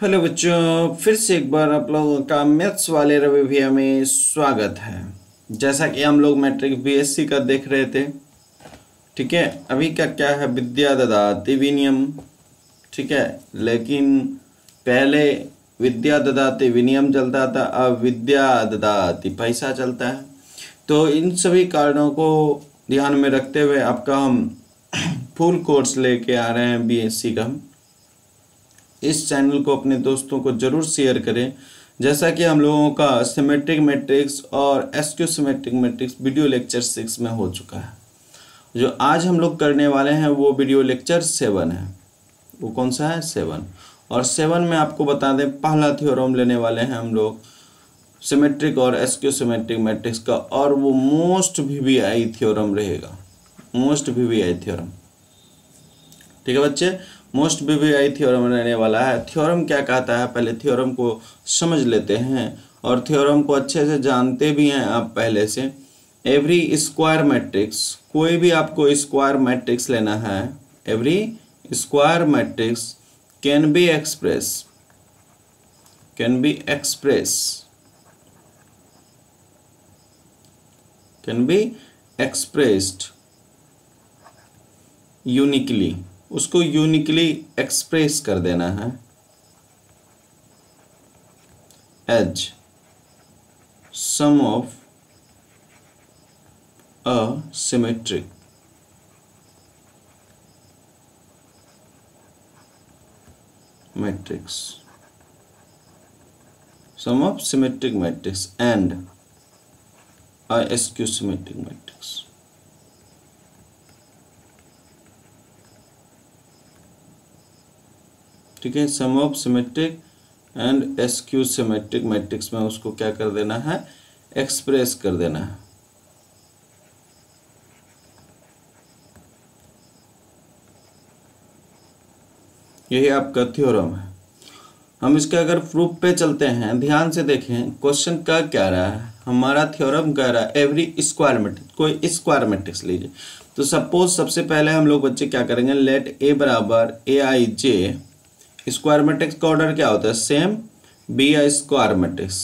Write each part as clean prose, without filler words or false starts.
Hello बच्चों, फिर से एक बार आप लोगों का मैथ्स वाले रिवीजन में स्वागत है। जैसा कि हम लोग मैट्रिक बीएससी का देख रहे थे, ठीक है। अभी का क्या है, विद्या ददाति विनियम, ठीक है। लेकिन पहले विद्या ददाति विनियम चलता था, अब विद्या ददाति पैसा चलता है। तो इन सभी कारणों को ध्यान में रखते हुए आपका हम फुल कोर्स लेके आ रहे हैं बीएससी का। इस चैनल को अपने दोस्तों को जरूर शेयर करें। जैसा कि हम लोगों का सिमेट्रिक मैट्रिक्स और skew symmetric matrix video lecture 6 में हो चुका है। जो आज हम लोग करने वाले हैं वो वीडियो लेक्चर 7 है। वो कौन सा है? 7। और 7 में आपको बता दें, पहला थ्योरम लेने वाले हैं हम लोग सिमेट्रिक और एसक्यू सिमेट्रिक मैट्रिक्स का, और वो मोस्ट वीवीआई थ्योरम रहेगा। मोस्ट वीवीआई थ्योरम, ठीक है बच्चे। मोस्ट वीवीआई थ्योरम रहने वाला है। थ्योरम क्या कहता है, पहले थ्योरम को समझ लेते हैं, और थ्योरम को अच्छे से जानते भी हैं आप पहले से। एवरी स्क्वायर मैट्रिक्स, कोई भी आपको स्क्वायर मैट्रिक्स लेना है, every square matrix can be expressed uniquely. उसको यूनिकली एक्सप्रेस कर देना है as sum of a symmetric matrix, sum of symmetric matrix and a skew symmetric matrix. ठीक है, sum of symmetric and skew symmetric matrix में उसको क्या कर देना है, एक्सप्रेस कर देना है। यही आपका थ्योरम है। हम इसका अगर प्रूफ पे चलते हैं, ध्यान से देखें क्वेश्चन का क्या रहा है। हमारा थ्योरम कह रहा है एवरी स्क्वायर मैट्रिक्स, कोई स्क्वायर मैट्रिक्स लीजिए। तो सपोज सबसे पहले हम लोग बच्चे क्या करेंगे, लेट ए बराबर A I J. Square matrix का ऑर्डर क्या होता है, same. B I square matrix,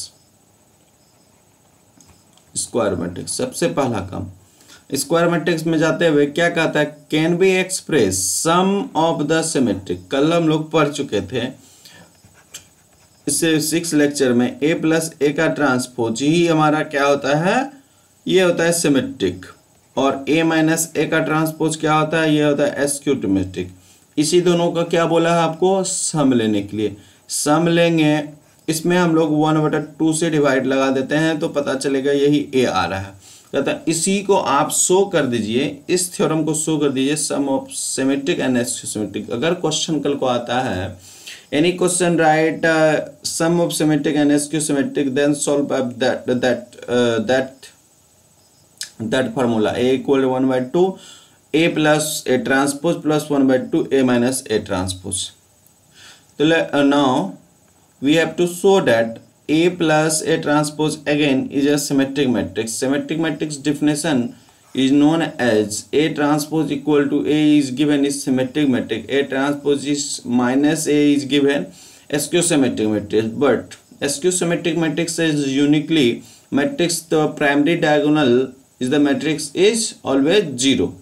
square matrix सबसे पहला काम। स्क्वायर मैट्रिक्स में जाते हुए क्या कहता है, can be express sum of the symmetric. कल हम लोग पढ़ चुके थे इससे 6 लेक्चर में, ए प्लस ए का ट्रांसपोज ही हमारा क्या होता है, ये होता है सिमेट्रिक। और ए माइनस ए का ट्रांसपोज क्या होता है, ये होता है एस्क्यूटोमेट्रिक। इसी दोनों का क्या बोला है आपको, सम लेने के लिए। सम लेंगे, इसमें हम लोग 1/2 से डिवाइड लगा देते हैं तो पता चलेगा यही ए आ रहा है। कहता है इसी को आप शो कर दीजिए, इस थ्योरम को शो कर दीजिए, sum of symmetric and skew symmetric. अगर क्वेश्चन कल को आता है, any question right sum of symmetric and skew symmetric, then solve that formula A equal 1/2 A plus A transpose plus 1/2 A minus A transpose. तो now we have to show that A plus A transpose again is a symmetric matrix. Symmetric matrix definition is known as A transpose equal to A is given is symmetric matrix. A transpose is minus A is given symmetric matrix. But symmetric matrix is uniquely matrix. The primary diagonal is the matrix is always 0.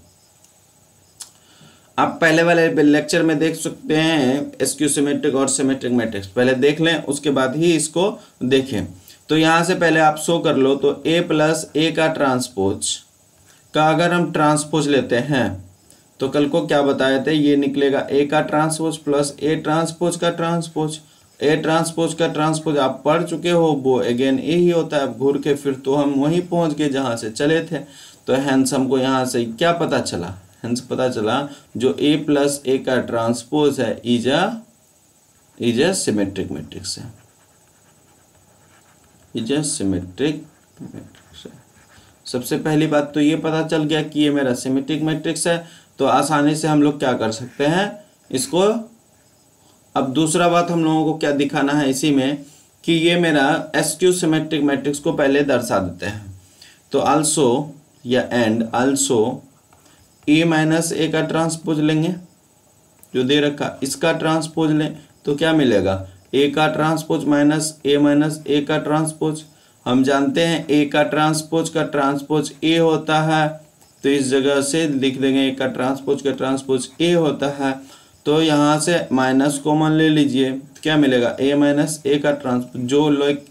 आप पहले वाले lecture में देख सकते हैं SQ symmetric और symmetric matrix, पहले देख लें उसके बाद ही इसको देखें। तो यहाँ से पहले आप शो कर लो, तो ए प्लस ए का ट्रांसपोज का अगर हम ट्रांसपोज लेते हैं तो कल को क्या बताए थे, ये निकलेगा ए का ट्रांसपोज प्लस ए ट्रांसपोज का ट्रांसपोज। ए ट्रांसपोज का ट्रांसपोज आप पढ़ चुके हो, वो अगेन ए ही होता है। घूर के फिर तो हम वहीं पहुँच गए जहाँ से चले थे। तो हैंस हमको यहाँ से क्या पता चला, हेंस पता चला जो ए प्लस ए का ट्रांसपोज है इज अ सिमेट्रिक मैट्रिक्स है, इज अ सिमेट्रिक मैट्रिक्स है। सबसे पहली बात तो ये पता चल गया कि ये मेरा सिमेट्रिक मैट्रिक्स है, तो आसानी से हम लोग क्या कर सकते हैं इसको। अब दूसरा बात हम लोगों को क्या दिखाना है इसी में, कि ये मेरा एसक्यू सिमेट्रिक मैट्रिक्स को पहले दर्शा देते हैं। तो आल्सो या एंड आल्सो ए माइनस ए का ट्रांसपोज लेंगे जो दे रखा, इसका ट्रांसपोज लें तो क्या मिलेगा, ए का ट्रांसपोज माइनस ए का ट्रांसपोज। हम जानते हैं ए का ट्रांसपोज ए होता है, तो इस जगह से लिख देंगे ए का ट्रांसपोज ए होता है। तो यहाँ से माइनस कॉमन ले लीजिए, क्या मिलेगा, ए माइनस ए का ट्रांसपोज। जो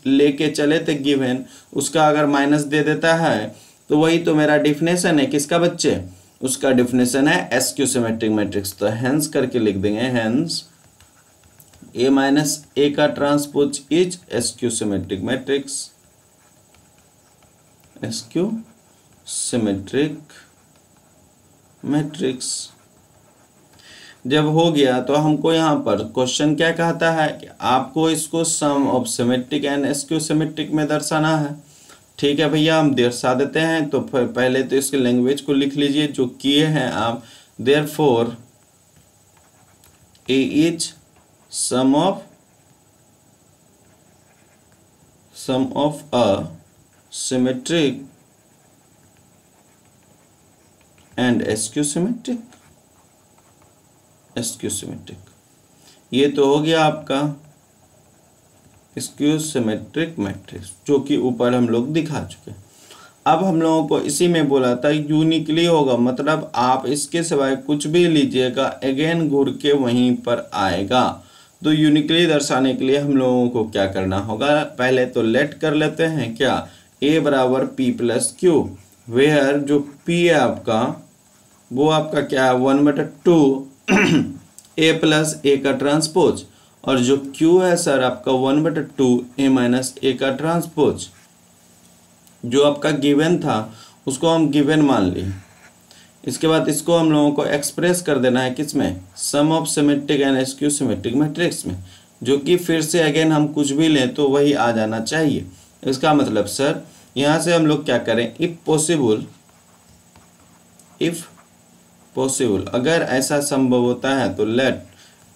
लेके चले थे गिवन, उसका अगर माइनस दे देता है तो वही तो मेरा डिफिनेशन है किसका बच्चे, उसका डिफिनेशन है एसक्यू सिमेट्रिक मैट्रिक्स। तो हेंस करके लिख देंगे, हेंस ए माइनस ए का transpose is skew symmetric matrix, SQ symmetric matrix. जब हो गया तो हमको यहाँ पर क्वेश्चन क्या कहता है कि आपको इसको sum of symmetric and skew symmetric में दर्शाना है। ठीक है भैया, हम दर्शा देते हैं। तो फिर पहले तो इसके लैंग्वेज को लिख लीजिए जो किए हैं आप। Therefore A is sum of a symmetric and skew symmetric, ये तो हो गया आपका स्क्यू सिमेट्रिक मैट्रिक्स, जो कि ऊपर हम लोग दिखा चुके। अब हम लोगों को इसी में बोला था यूनिकली होगा, मतलब आप इसके सिवाय कुछ भी लीजिएगा अगेन घूर के वहीं पर आएगा। तो यूनिकली दर्शाने के लिए हम लोगों को क्या करना होगा, पहले तो लेट कर लेते हैं क्या, a बराबर p प्लस क्यू, वेयर जो p है आपका वो आपका क्या है 1/2 a प्लस a का ट्रांसपोज, और जो q है सर आपका 1/2 a माइनस a का ट्रांसपोज। जो आपका गिवन था उसको हम गिवन मान लिए। इसके बाद इसको हम लोगों को एक्सप्रेस कर देना है किसमें, sum of symmetric and skew symmetric matrix में, जो कि फिर से अगेन हम कुछ भी लें तो वही आ जाना चाहिए। इसका मतलब सर यहाँ से हम लोग क्या करें, इफ पॉसिबल अगर ऐसा संभव होता है तो लेट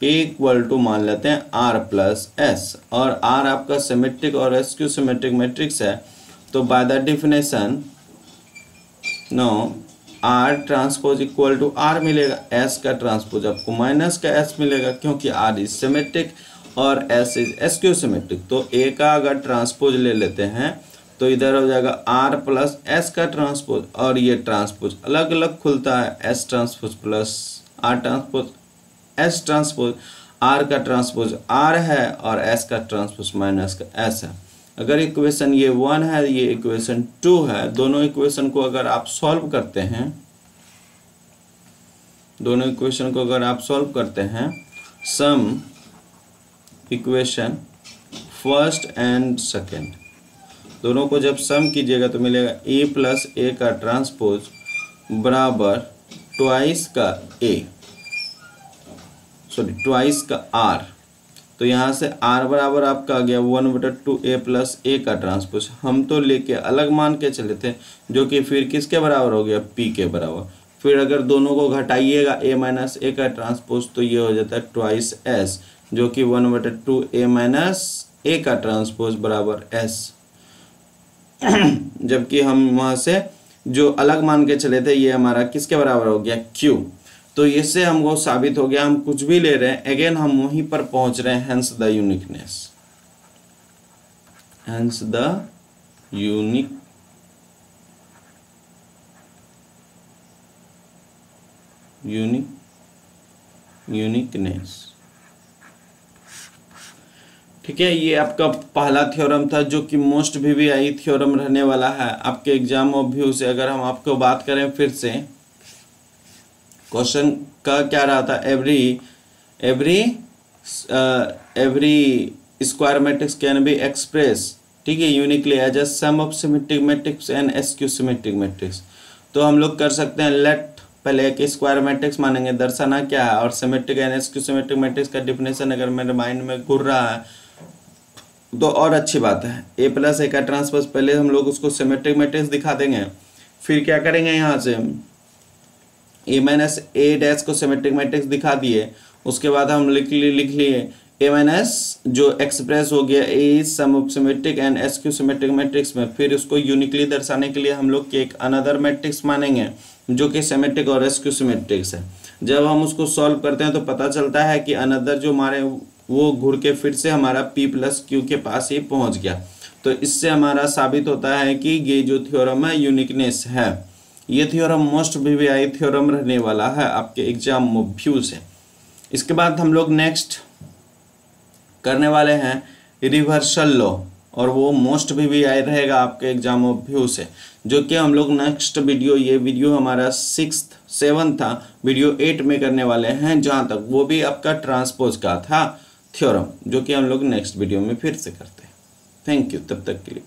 a इक्वल टू मान लेते हैं r प्लस एस, और r आपका सिमेट्रिक और एसक्यू सिमेट्रिक मैट्रिक्स है। तो by the definition no r transpose equal to r मिलेगा, s का ट्रांसपोज आपको माइनस का s मिलेगा, क्योंकि r इज सिमेट्रिक और s इज एसक्यू सिमेट्रिक। तो a का अगर ट्रांसपोज ले लेते हैं तो इधर हो जाएगा r प्लस s का ट्रांसपोज, और ये ट्रांसपोज अलग अलग खुलता है, s transpose plus r transpose, s transpose, r का ट्रांसपोज r है और s का ट्रांसपोज माइनस का s है। अगर इक्वेशन ये 1 है, ये इक्वेशन 2 है, दोनों इक्वेशन को अगर आप सॉल्व करते हैं, सम इक्वेशन फर्स्ट एंड सेकेंड दोनों को जब सम कीजिएगा तो मिलेगा a प्लस a का ट्रांसपोज बराबर ट्वाइस का r। तो यहाँ से r बराबर आपका आ गया 1/2 a प्लस a का ट्रांसपोज। हम तो लेके अलग मान के चले थे, जो कि फिर किसके बराबर हो गया, p के बराबर। फिर अगर दोनों को घटाइएगा a माइनस a का ट्रांसपोज तो ये हो जाता है ट्वाइस s, जो कि 1/2 a माइनस a का ट्रांसपोज बराबर s। जबकि हम वहाँ से जो अलग मान के चले थे ये हमारा किसके बराबर हो गया, q। तो इससे हमको साबित हो गया हम कुछ भी ले रहे हैं अगेन हम वहीं पर पहुंच रहे हैं, हेंस द यूनिकनेस, यूनिकनेस। ठीक है, ये आपका पहला थ्योरम था जो कि मोस्ट VVI थ्योरम रहने वाला है आपके एग्जाम ऑफ व्यू से। अगर हम आपको बात करें फिर से, क्वेश्चन का क्या रहा था, every square matrix can be express, ठीक है, uniquely as a sum of symmetric matrix and skew symmetric matrix. तो हम लोग कर सकते हैं लेट, पहले एक स्क्वायर मैट्रिक्स मानेंगे, दर्शाना क्या है, और symmetric and skew symmetric matrix का डिफिनेशन अगर मेरे माइंड में घूर रहा है तो और अच्छी बात है। a प्लस a का ट्रांसपोज, पहले हम लोग उसको सिमेट्रिक मैट्रिक्स दिखा देंगे, फिर क्या करेंगे यहाँ से a माइनस a डैश को सिमेट्रिक मैट्रिक्स दिखा दिए, उसके बाद हम लिख लिए a माइनस जो एक्सप्रेस हो गया a is sum of symmetric and skew symmetric matrix में। फिर उसको यूनिकली दर्शाने के लिए हम लोग एक अनदर मैट्रिक्स मानेंगे जो कि सिमेट्रिक और एसक्यू सिमेट्रिक्स है। जब हम उसको सॉल्व करते हैं तो पता चलता है कि अनदर जो हमारे वो घूर के फिर से हमारा P प्लस क्यू के पास ही पहुंच गया। तो इससे हमारा साबित होता है कि ये जो थ्योरम है यूनिकनेस है। ये थ्योरम मोस्ट वीवीआई थ्योरम रहने वाला है आपके एग्जाम व्यू से। इसके बाद हम लोग नेक्स्ट करने वाले हैं रिवर्सल लॉ, और वो मोस्ट वीवीआई रहेगा आपके एग्जाम व्यू से, जो कि हम लोग नेक्स्ट वीडियो, ये वीडियो हमारा 6th 7th था, वीडियो 8 में करने वाले हैं, जहाँ तक वो भी आपका ट्रांसपोज का था थ्योरम, जो कि हम लोग नेक्स्ट वीडियो में फिर से करते हैं। थैंक यू, तब तक के लिए।